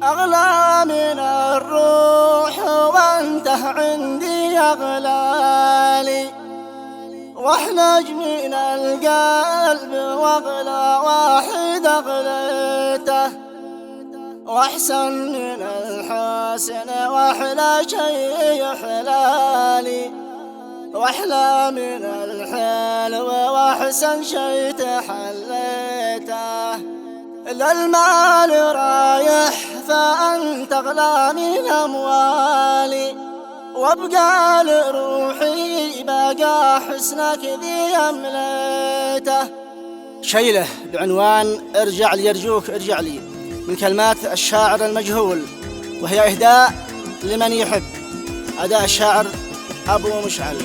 أغلى من الروح وانت عندي أغلالي، واحلج من القلب واغلى واحد أغليته، واحسن من الحسن واحلى شيء حلالي، واحلى من الحلو واحسن شيء تحليته. للمال رايح فأنت أغلى من أموالي، وابقى لروحي بقى حسنك ذي أمليته. شيله بعنوان ارجع لي يرجوك ارجع لي، من كلمات الشاعر المجهول، وهي إهداء لمن يحب. أداء الشاعر أبو مشعل.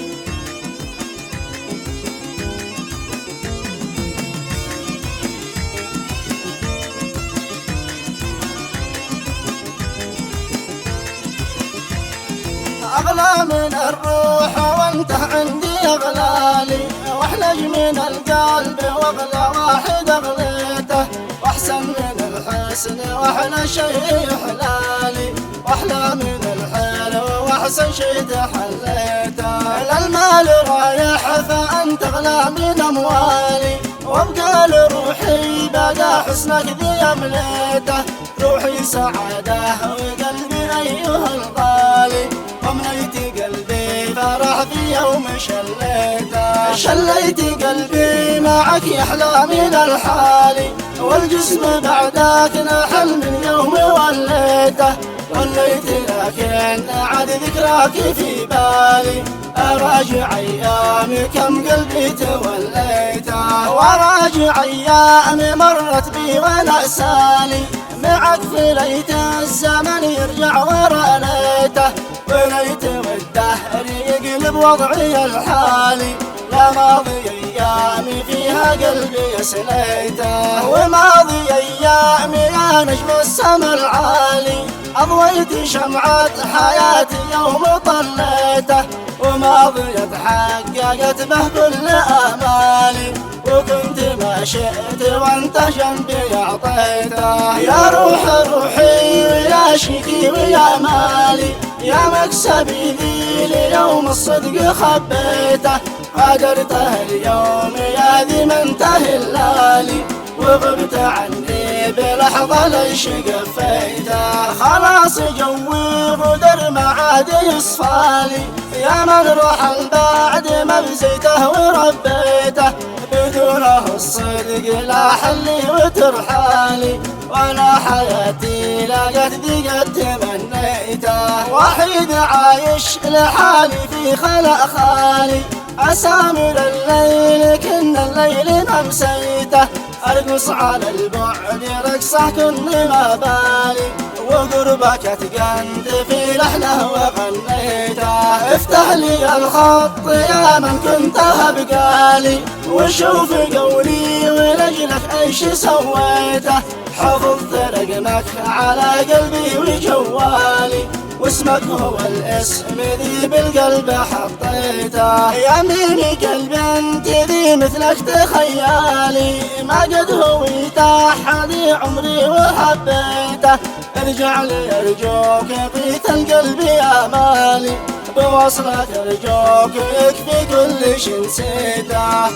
أغلى من الروح وانت عندي أغلالي، واحلج من القلب واغلى واحد أغليته، واحسن من الحسن واحلى شيء حلالي، واحلى من الحلو واحسن شيء تحليته. للمال رايح فأنت أغلى من أموالي، وابقى لروحي بقى حسنك ذي أمليته. روحي سعادة وقلبي أيها الغالي، ومليت قلبي فرح في يوم شليته. شليت قلبي معك يحلى من الحالي، والجسم بعدك نحل من يوم وليته. وليت لكن عاد ذكراك في بالي، أراجع أيامي كم قلبي توليته، وراجع أيامي مرت بي ونسالي، معك في ليت الزمن يرجع ورا ليته. وليت والدهر يقلب وضعي الحالي، لا ماضي أيامي فيها قلبي يسليته. وماضي أيامي يا نجم السما العالي، أضويت شمعة حياتي يوم طليته. وماضي تحققت به كل آمالي، وكنت ما شئت وانت جنبي أعطيته. يا روح روحي ويا شيكي ويا مالي، يا مكسبي ذي ليوم الصدق خبيته. غادرته اليوم يا ذي منتهي اللالي، وغبت عني بلحظة ليش قفيته. خلاص جوي غدر ما عاد يصفالي، يا من روح بعد ما بزيته وربيته. بدونه الصدق لا حلي وترحالي، ولا حياتي لقت ذي قد تمنيته. وحيد عايش لحالي في خلا خالي، أسامر الليل كن الليل نمسيته. أرقص على البعد رقصه كن ما بالي، وقربك تقند في لحنه وغنيته. افتح لي الخط يا من كنت بقالي، وشوف قولي ولجلك ايش سويته. حفظت رقمك على قلبي وجوالي، واسمك هو الاسم ذي بالقلب حطيته. يميني قلب انت ذي مثلك تخيالي، ما قد هويت احد عمري وحبيته. ارجع لي ارجوك بيت القلب امالي، بوصلك ارجوك يكفي كل شي نسيته.